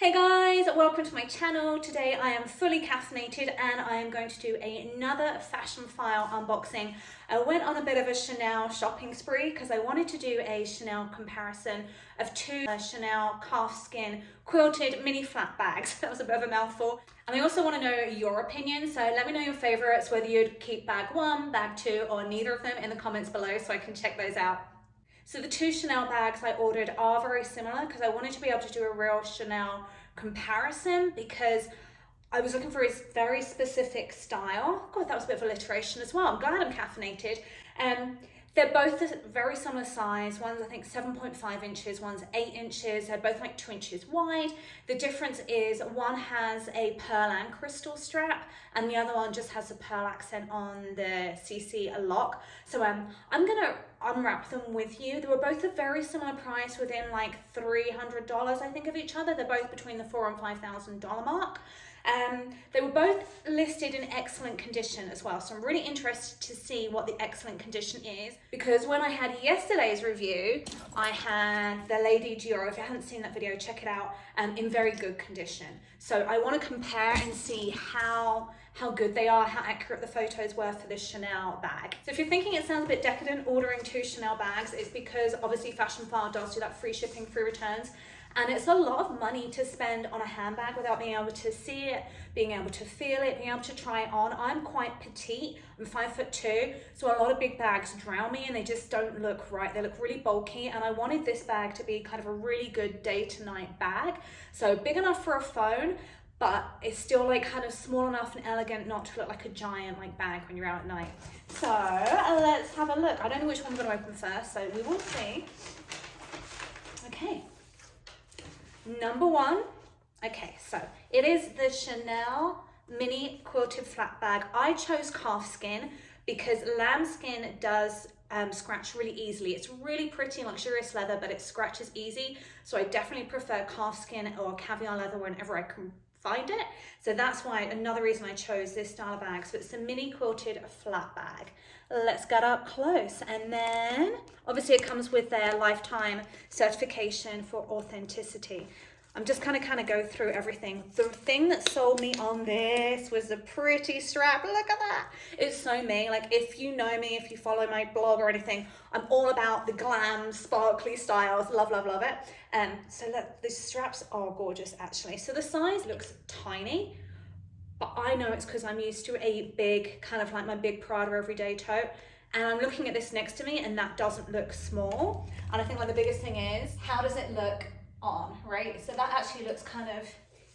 Hey guys, welcome to my channel. Today I am fully caffeinated and I am going to do another Fashionphile unboxing. I went on a bit of a Chanel shopping spree because I wanted to do a Chanel comparison of two Chanel calfskin quilted mini flat bags. That was a bit of a mouthful. And I also want to know your opinion, so let me know your favorites, whether you'd keep bag one, bag two, or neither of them in the comments below so I can check those out. So the two Chanel bags I ordered are very similar because I wanted to be able to do a real Chanel comparison because I was looking for a very specific style. God, that was a bit of alliteration as well. I'm glad I'm caffeinated. They're both a very similar size. One's I think 7.5 inches, one's 8 inches. They're both like 2 inches wide. The difference is one has a pearl and crystal strap and the other one just has a pearl accent on the CC lock. So I'm gonna unwrap them with you. They were both a very similar price, within like $300 I think of each other. They're both between the $4,000 and $5,000 mark. They were both listed in excellent condition as well, so I'm really interested to see what the excellent condition is, because when I had yesterday's review I had the Lady Dior. If you haven't seen that video, check it out, in very good condition. So I want to compare and see how good they are, how accurate the photos were for this Chanel bag. So if you're thinking it sounds a bit decadent ordering two Chanel bags, it's because obviously Fashionphile does do that free shipping, free returns. And it's a lot of money to spend on a handbag without being able to see it, being able to feel it, being able to try it on. I'm quite petite, I'm 5'2", so a lot of big bags drown me and they just don't look right. They look really bulky, and I wanted this bag to be kind of a really good day to night bag. So big enough for a phone, but it's still like kind of small enough and elegant not to look like a giant like bag when you're out at night. So let's have a look. I don't know which one I'm gonna open first, so we will see. Okay. Number one, okay, so it is the Chanel mini quilted flat bag. I chose calfskin because lambskin does scratch really easily. It's really pretty luxurious leather, but it scratches easy. So I definitely prefer calfskin or caviar leather whenever I can find it. So that's why, another reason I chose this style of bag. So it's a mini quilted flat bag. Let's get up close. And then obviously it comes with their lifetime certification for authenticity. I'm just kind of go through everything. The thing that sold me on this was the pretty strap. Look at that. It's so me. Like, if you know me, if you follow my blog or anything, I'm all about the glam, sparkly styles. Love, love, love it. So look, the straps are gorgeous actually. So the size looks tiny, but I know it's because I'm used to a big, kind of like my big Prada everyday tote. And I'm looking at this next to me and that doesn't look small. And I think like the biggest thing is, how does it look on, right? So that actually looks kind of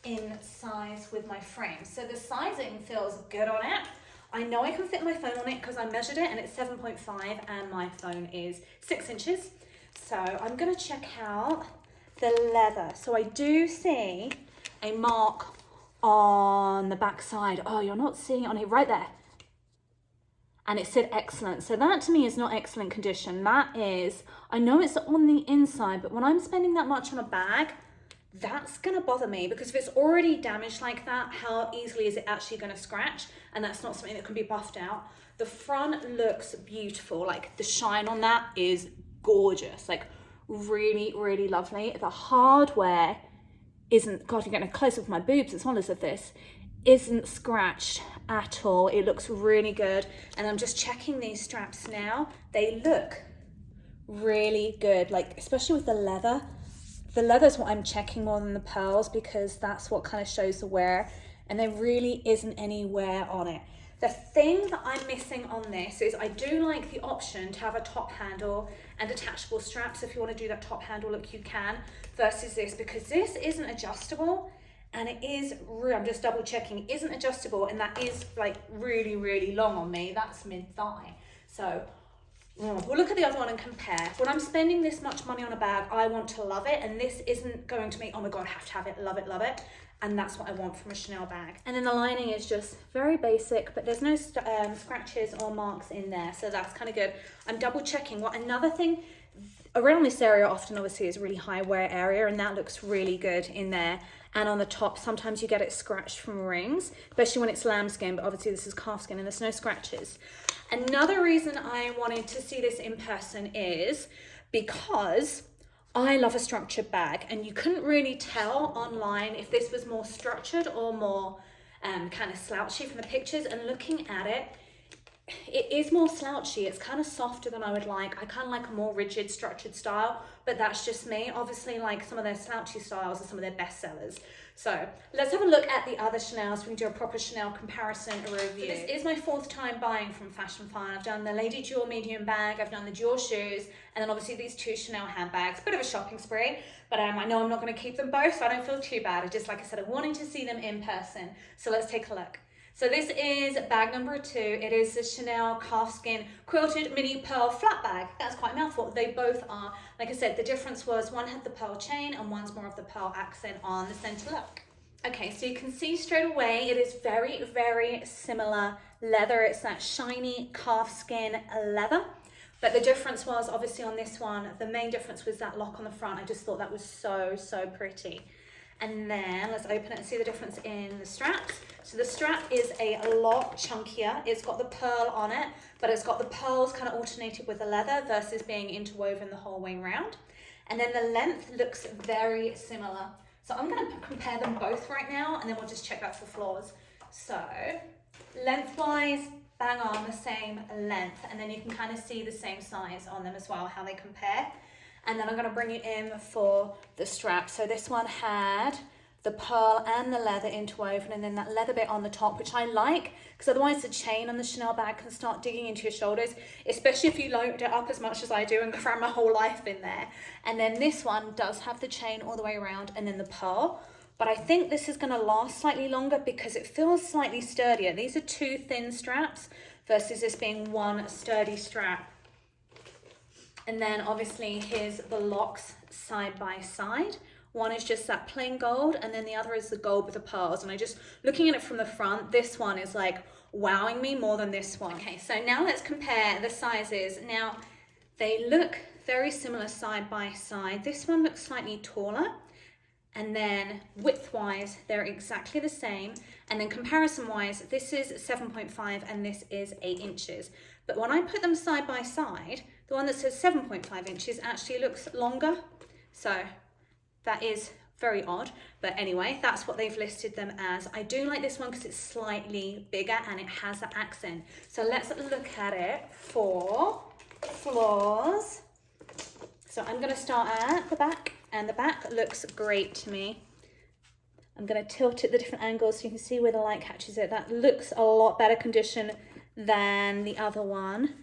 in size with my frame. So the sizing feels good on it. I know I can fit my phone on it because I measured it and it's 7.5 and my phone is 6 inches. So I'm gonna check out the leather. So I do see a mark on the back side. Oh, you're not seeing it on here, right there. And it said excellent. So that to me is not excellent condition. That is, I know it's on the inside, but when I'm spending that much on a bag, that's gonna bother me, because if it's already damaged like that, how easily is it actually gonna scratch? And that's not something that can be buffed out. The front looks beautiful. Like the shine on that is gorgeous. Like really, really lovely. The hardware isn't, God, you're getting a close up of my boobs as well as of this, isn't scratched at all. It looks really good. And I'm just checking these straps now. They look really good, like especially with the leather. The leather is what I'm checking more than the pearls, because that's what kind of shows the wear, and there really isn't any wear on it. The thing that I'm missing on this is I do like the option to have a top handle and detachable straps. If you want to do that top handle look, you can, versus this, because this isn't adjustable. And it is, I'm just double checking, it isn't adjustable, and that is like really, really long on me. That's mid-thigh. So we'll look at the other one and compare. When I'm spending this much money on a bag, I want to love it, and this isn't going to make, oh my God, have to have it, love it, love it. And that's what I want from a Chanel bag. And then the lining is just very basic, but there's no scratches or marks in there, so that's kind of good. I'm double checking. What another thing, around this area often obviously is really high wear area, and that looks really good in there. And on the top, sometimes you get it scratched from rings, especially when it's lambskin, but obviously this is calfskin and there's no scratches. Another reason I wanted to see this in person is because I love a structured bag, and you couldn't really tell online if this was more structured or more kind of slouchy from the pictures, and looking at it, it is more slouchy. It's kind of softer than I would like. I kind of like a more rigid structured style, but that's just me. Obviously, like, some of their slouchy styles are some of their best sellers. So let's have a look at the other Chanel so we can do a proper Chanel comparison review. So this is my 4th time buying from Fashionphile. I've done the Lady Dior medium bag, I've done the Dior shoes, and then obviously these 2 Chanel handbags. Bit of a shopping spree, but I know I'm not going to keep them both, so I don't feel too bad. I just, like I said, I wanted to see them in person. So let's take a look. So this is bag number 2. It is the Chanel calfskin quilted mini pearl flat bag. That's quite a mouthful. They both are. Like I said, the difference was one had the pearl chain and one's more of the pearl accent on the center look. Okay, so you can see straight away it is very, very similar leather. It's that shiny calfskin leather. But the difference was, obviously on this one, the main difference was that lock on the front. I just thought that was so, so pretty. And then let's open it and see the difference in the straps. So the strap is a lot chunkier. It's got the pearl on it, but it's got the pearls kind of alternated with the leather versus being interwoven the whole way around. And then the length looks very similar. So I'm going to compare them both right now, and then we'll just check that for flaws. So lengthwise, bang on the same length, and then you can kind of see the same size on them as well, how they compare. And then I'm going to bring you in for the strap. So this one had the pearl and the leather interwoven, and then that leather bit on the top, which I like, because otherwise the chain on the Chanel bag can start digging into your shoulders, especially if you load it up as much as I do and cram my whole life in there. And then this one does have the chain all the way around and then the pearl. But I think this is going to last slightly longer because it feels slightly sturdier. These are 2 thin straps versus this being 1 sturdy strap. And then obviously here's the locks side by side. One is just that plain gold, and then the other is the gold with the pearls. And I just, looking at it from the front, this one is like wowing me more than this one. Okay, so now let's compare the sizes. Now, they look very similar side by side. This one looks slightly taller, and then width-wise, they're exactly the same. And then comparison-wise, this is 7.5 and this is 8 inches. But when I put them side by side, the one that says 7.5 inches actually looks longer. So that is very odd. But anyway, that's what they've listed them as. I do like this one because it's slightly bigger and it has that accent. So let's look at it for flaws. So I'm going to start at the back, and the back looks great to me. I'm going to tilt it the different angles so you can see where the light catches it. That looks a lot better condition than the other one.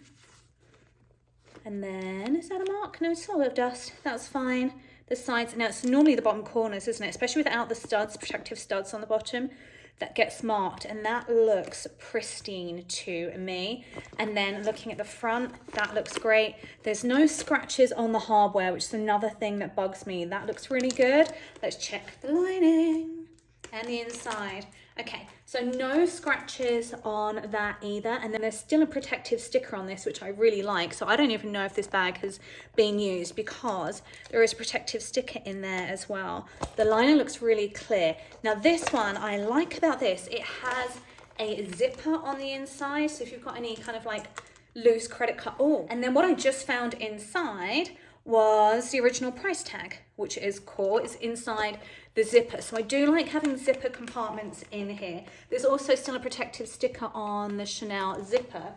And then, is that a mark? No, it's a little bit of dust. That's fine. The sides, now it's normally the bottom corners, isn't it? Especially without the studs, protective studs on the bottom, that gets marked, and that looks pristine to me. And then looking at the front, that looks great. There's no scratches on the hardware, which is another thing that bugs me. That looks really good. Let's check the lining and the inside. Okay, so no scratches on that either. And then there's still a protective sticker on this, which I really like. So I don't even know if this bag has been used because there is a protective sticker in there as well. The liner looks really clear. Now this one, I like about this, it has a zipper on the inside. So if you've got any kind of like loose credit card, oh, and then what I just found inside was the original price tag, which is cool. It's inside the zipper. So I do like having zipper compartments in here. There's also still a protective sticker on the Chanel zipper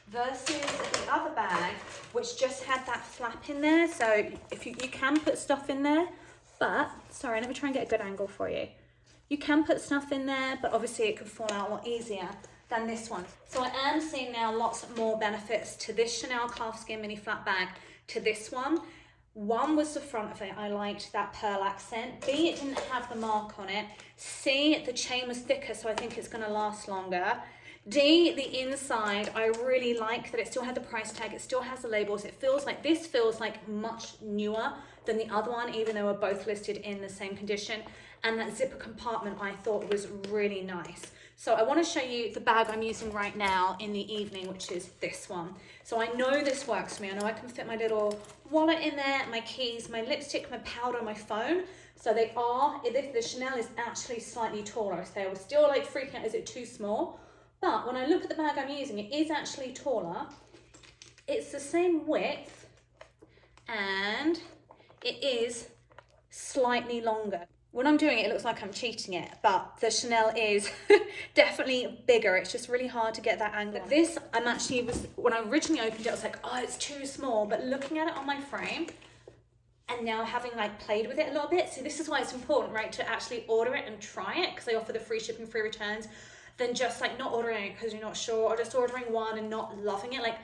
versus the other bag, which just had that flap in there. So if you can put stuff in there, but sorry, let me try and get a good angle for you. You can put stuff in there, but obviously it could fall out a lot easier than this one. So I am seeing now lots more benefits to this Chanel calfskin mini flat bag to this one. One was the front of it. I liked that pearl accent. B, it didn't have the mark on it. C, the chain was thicker, so I think it's going to last longer. D, the inside, I really like that it still had the price tag. It still has the labels. It feels like, this feels like much newer than the other one, even though we're both listed in the same condition. And that zipper compartment I thought was really nice. So I want to show you the bag I'm using right now in the evening, which is this one. So I know this works for me. I know I can fit my little wallet in there, my keys, my lipstick, my powder, my phone. So they are, the Chanel is actually slightly taller. So I was still like freaking out, is it too small? But when I look at the bag I'm using, it is actually taller. It's the same width and it is slightly longer. When I'm doing it, it looks like I'm cheating it, but the Chanel is definitely bigger. It's just really hard to get that angle. But this, when I originally opened it, I was like, oh, it's too small. But looking at it on my frame, and now having like played with it a little bit, so this is why it's important, right, to actually order it and try it, because they offer the free shipping, free returns, than just like not ordering it because you're not sure, or just ordering one and not loving it. Like,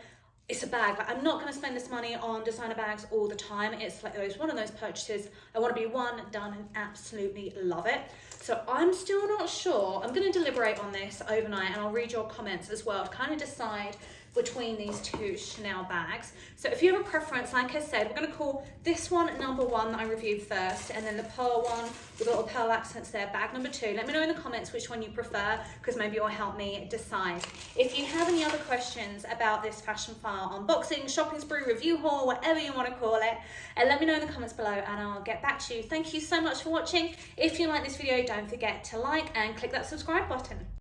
it's a bag. Like, I'm not going to spend this money on designer bags all the time. It's like one of those purchases. I want to be one, done, and absolutely love it. So I'm still not sure. I'm going to deliberate on this overnight, and I'll read your comments as well to kind of decide between these two Chanel bags. So if you have a preference, like I said, we're going to call this one number 1 that I reviewed first, and then the pearl one with little pearl accents there, bag number 2. Let me know in the comments which one you prefer, because maybe it will help me decide. If you have any other questions about this Fashionphile unboxing, shopping spree, review haul, whatever you want to call it, let me know in the comments below and I'll get back to you. Thank you so much for watching. If you like this video, don't forget to like and click that subscribe button.